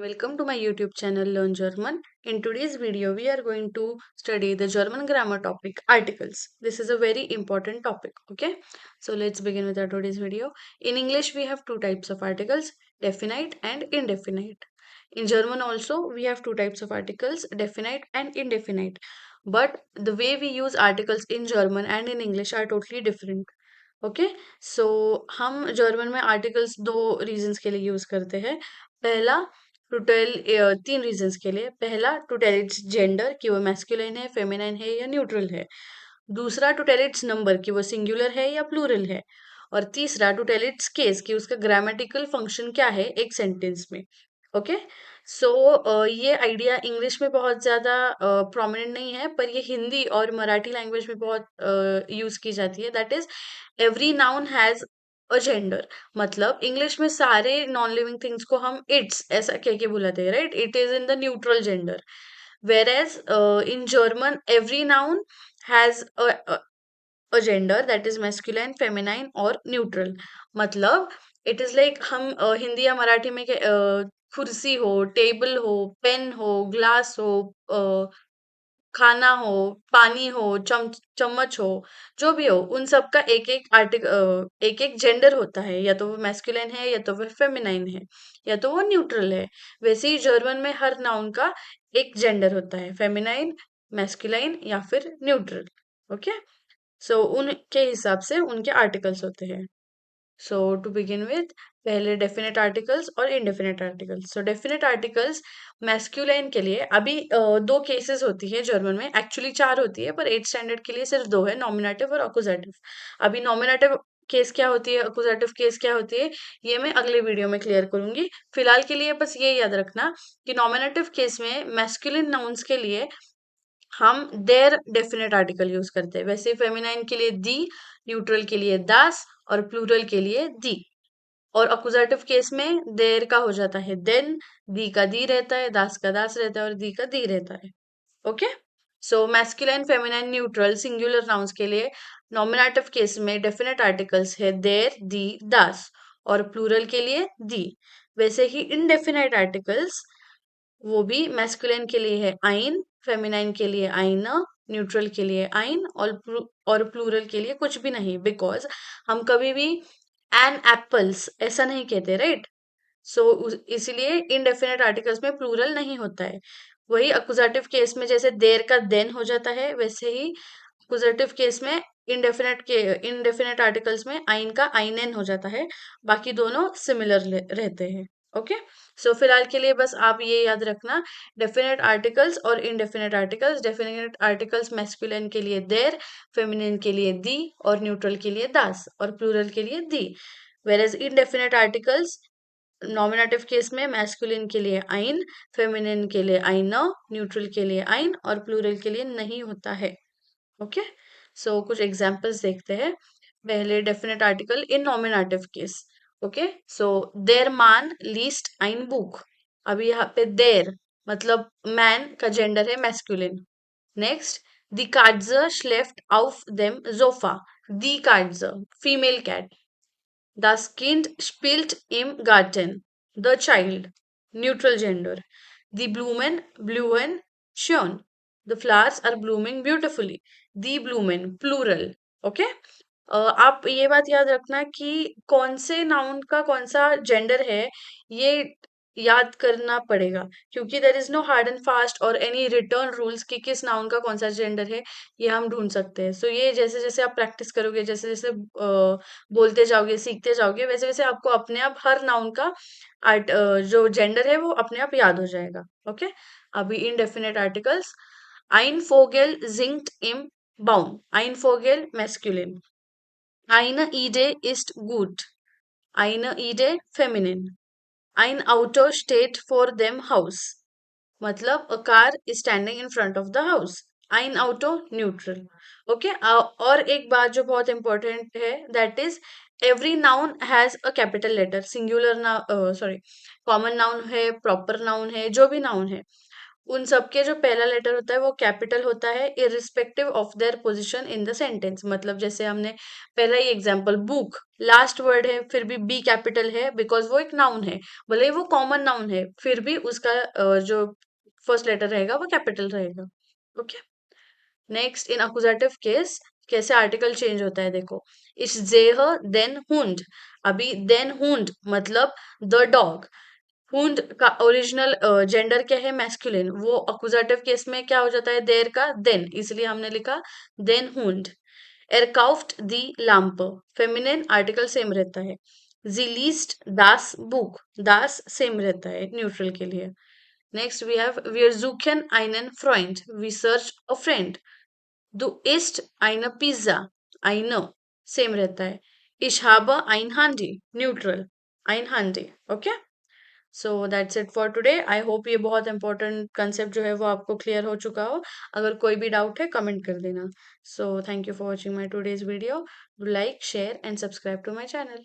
Welcome to my YouTube channel Learn German. In today's video, we are going to study the German grammar topic articles. This is a very important topic. Okay, so let's begin with our today's video. In English, we have two types of articles, definite and indefinite. In German, also, we have two types of articles, definite and indefinite. But the way we use articles in German and in English are totally different. Okay so हम German में articles दो reasons के लिए use करते हैं। पहला to tell तीन reasons के लिए। पहला टू टेल इट्स जेंडर कि वो मैस्कुलिन है, फेमिनाइन है या न्यूट्रल है। दूसरा टू टेल इट्स नंबर कि वो सिंगुलर है या प्लूरल है। और तीसरा टू टेल इट्स केस कि उसका ग्रामेटिकल फंक्शन क्या है एक सेंटेंस में। ओके सो ये आइडिया इंग्लिश में बहुत ज़्यादा प्रोमिनेंट नहीं है, पर ये हिंदी और मराठी लैंग्वेज में बहुत यूज की जाती है। That is every noun has a gender. मतलब इंग्लिश में सारे नॉन लिविंग थिंग्स को हम इट्स ऐसा कह के बुलाते हैं, right? It is in the neutral gender. whereas in German every noun has a gender that is masculine, feminine और neutral। मतलब it is like हम हिंदी या मराठी में कुर्सी हो, टेबल हो, पेन हो, ग्लास हो, खाना हो, पानी हो, चम्मच हो, जो भी हो, उन सब का एक-एक जेंडर होता है। या तो वो मैस्कुलिन है, या तो वो फेमिनाइन है, या तो वो न्यूट्रल है। वैसे ही जर्मन में हर नाउन का एक जेंडर होता है, फेमिनाइन, मैस्कुलाइन या फिर न्यूट्रल। ओके? सो उनके हिसाब से उनके आर्टिकल्स होते हैं। सो टू बिगिन विथ पहले डेफिनेट आर्टिकल्स और इनडेफिनेट आर्टिकल्स। सो डेफिनेट आर्टिकल्स मैस्कुलिन के लिए अभी दो केसेस होती है जर्मन में। एक्चुअली चार होती है, पर 8th स्टैंडर्ड के लिए सिर्फ दो है, नॉमिनेटिव और अकुजेटिव। अभी नॉमिनेटिव केस क्या होती है, अकुजेटिव केस क्या होती है, ये मैं अगले वीडियो में क्लियर करूंगी। फिलहाल के लिए बस ये याद रखना कि नॉमिनेटिव केस में मैस्कुलिन नाउन्स के लिए हम देयर डेफिनेट आर्टिकल यूज करते हैं। वैसे फेमिनाइन के लिए दी, न्यूट्रल के लिए दास और प्लूरल के लिए दी। और अकुजेटिव केस में देर का हो जाता है देन, दी का दी रहता है, दास का दास रहता है और दी का दी रहता है। Okay so masculine, feminine, neutral, singular nouns के लिए नॉमिनेटिव केस में डेफिनेट आर्टिकल्स है देर, दी, दास और प्लूरल के लिए दी। वैसे ही इनडेफिनेट आर्टिकल्स वो भी मैस्कुलिन के लिए है आइन, फेमिनाइन के लिए आइना, न्यूट्रल के लिए आइन और प्लूरल के लिए कुछ भी नहीं। बिकॉज हम कभी भी एन एप्पल्स ऐसा नहीं कहते, राइट? सो इसलिए इनडेफिनेट आर्टिकल्स में प्लूरल नहीं होता है। वही अकुजेटिव केस में जैसे देर का देन हो जाता है, वैसे ही अकुजेटिव केस में इनडेफिनेट आर्टिकल्स में आइन का आइनन हो जाता है। बाकी दोनों सिमिलर रहते हैं। ओके सो फिलहाल के लिए बस आप ये याद रखना, डेफिनेट आर्टिकल्स और indefinite articles. Definite articles masculine के लिए देर, फेमिनिन के लिए दी और न्यूट्रल के लिए दास और प्लूरल के लिए दी। वेरेज इनडेफिनेट आर्टिकल्स नॉमिनेटिव केस में मैस्कुलिन के लिए आइन, फेमिनिन के लिए आइना, न्यूट्रल के लिए आइन और प्लूरल के लिए नहीं होता है। ओके सो कुछ एग्जांपल्स देखते हैं। पहले definite article in nominative case. Okay so देर मान लीस्ट ein बुक। अभी यहाँ पे देर मतलब मैन का जेंडर है मैस्कुलिन। नेक्स्ट दी Katze schläft auf dem Sofa। दी Katze female cat. Das Kind spielt im Garten. The child, neutral gender. The Blumen blühen schön. The flowers are blooming beautifully. The Blumen, plural. Okay आप ये बात याद रखना कि कौन से नाउन का कौन सा जेंडर है, ये याद करना पड़ेगा। क्योंकि there is no hard and fast और एनी रिटर्न रूल्स कि किस नाउन का कौन सा जेंडर है, ये हम ढूंढ सकते हैं। सो ये जैसे जैसे आप प्रैक्टिस करोगे, जैसे जैसे बोलते जाओगे, सीखते जाओगे, वैसे वैसे आपको अपने आप हर नाउन का जो जेंडर है वो अपने आप याद हो जाएगा। ओके अभी indefinite articles ein Vogel singt im Baum। ein Vogel masculine। eine Idee ist gut। eine Idee feminine। ein Auto steht vor dem Haus। मतलब a car is standing in front of the house। ein Auto neutral। Okay और एक बात जो बहुत important है, that is every noun has a capital letter. Singular ना sorry common noun है, proper noun है, जो भी नाउन है उन सबके जो पहला लेटर होता है वो कैपिटल होता है irrespective of their position in the sentence. मतलब जैसे हमने पहला ही एग्जांपल बुक, लास्ट वर्ड है फिर भी बी कैपिटल है बिकॉज वो एक नाउन है, भले ही वो कॉमन नाउन है फिर भी उसका जो फर्स्ट लेटर रहेगा वो कैपिटल रहेगा। ओके, नेक्स्ट इन अकुजेटिव केस कैसे आर्टिकल चेंज होता है देखो। इस जेह देन हुंड, अभी देन हुंड मतलब द डॉग। हुंड का ओरिजिनल जेंडर क्या है, मैस्कुलिन, वो अकुजेटिव केस में क्या हो जाता है देर का देन, इसलिए हमने लिखा देन हुंड। एरकाउफ्ट दी लैम्प, फेमिनिन आर्टिकल सेम रहता है। जी लीस्ट दास बुक, दास सेम रहता है न्यूट्रल के लिए। Next we have wir suchen einen Freund, we search a friend. Du isst eine Pizza, eine same रहता है। Ich habe ein Handy, neutral, ein Handy। Okay, so that's it for today. I hope ये बहुत important concept जो है वो आपको clear हो चुका हो। अगर कोई भी डाउट है कमेंट कर देना। So thank you for watching my today's video. Like share and subscribe to my channel.